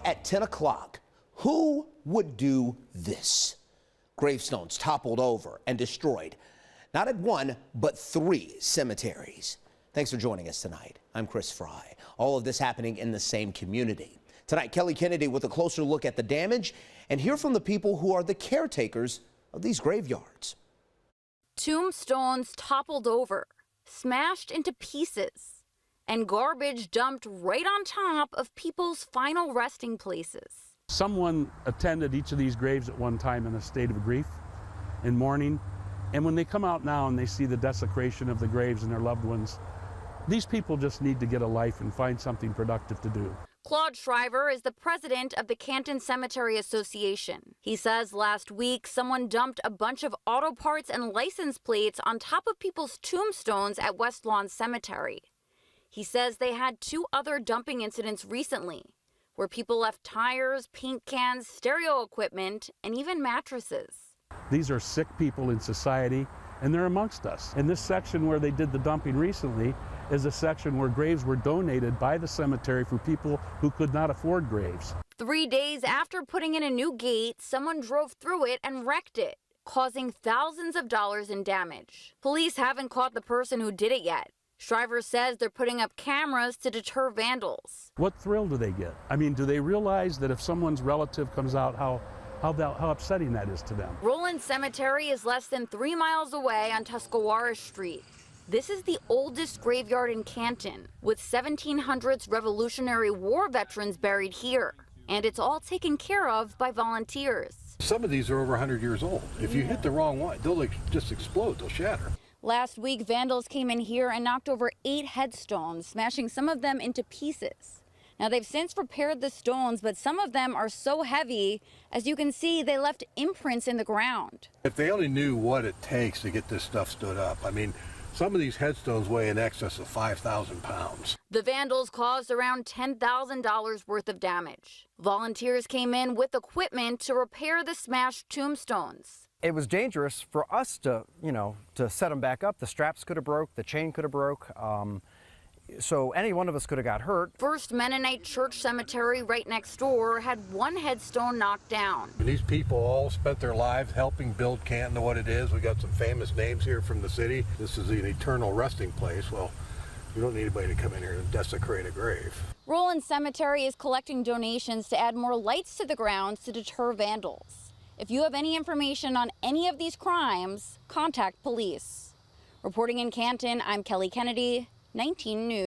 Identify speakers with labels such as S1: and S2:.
S1: at 10 o'clock, who would do this? Gravestones toppled over and destroyed, not at one, but 3 cemeteries. Thanks for joining us tonight. I'm Chris Fry. All of this happening in the same community. Tonight, Kelly Kennedy with a closer look at the damage and hear from the people who are the caretakers of these graveyards.
S2: Tombstones toppled over, smashed into pieces, and garbage dumped right on top of people's final resting places.
S3: Someone attended each of these graves at one time in a state of grief and mourning, and when they come out now and they see the desecration of the graves and their loved ones, these people just need to get a life and find something productive to do.
S2: Claude Shriver is the president of the Canton Cemetery Association. He says last week someone dumped a bunch of auto parts and license plates on top of people's tombstones at West Lawn Cemetery. He says they had 2 other dumping incidents recently, where people left tires, paint cans, stereo equipment, and even mattresses.
S3: These are sick people in society, and they're amongst us. And this section where they did the dumping recently is a section where graves were donated by the cemetery for people who could not afford graves.
S2: 3 days after putting in a new gate, someone drove through it and wrecked it, causing thousands of dollars in damage. Police haven't caught the person who did it yet. Shriver says they're putting up cameras to deter vandals.
S3: What thrill do they get? I mean, do they realize that if someone's relative comes out, how upsetting that is to them?
S2: Roland Cemetery is less than 3 miles away on Tuscarawas Street. This is the oldest graveyard in Canton, with 1700s Revolutionary War veterans buried here. And it's all taken care of by volunteers.
S4: Some of these are over 100 years old. If you hit the wrong one, they'll just explode, they'll shatter.
S2: Last week, vandals came in here and knocked over 8 headstones, smashing some of them into pieces. Now, they've since repaired the stones, but some of them are so heavy, as you can see, they left imprints in the ground.
S4: If they only knew what it takes to get this stuff stood up, I mean, some of these headstones weigh in excess of 5,000 pounds.
S2: The vandals caused around $10,000 worth of damage. Volunteers came in with equipment to repair the smashed tombstones.
S5: It was dangerous for us to set them back up. The straps could have broke, the chain could have broke. So any one of us could have got hurt. First Mennonite Church Cemetery right next door had 1 headstone knocked down.
S4: And these people all spent their lives helping build Canton to what it is. We got some famous names here from the city. This is an eternal resting place. Well, we don't need anybody to come in here and desecrate a grave.
S2: Roland Cemetery is collecting donations to add more lights to the grounds to deter vandals. If you have any information on any of these crimes, contact police. Reporting in Canton, I'm Kelly Kennedy, 19 News.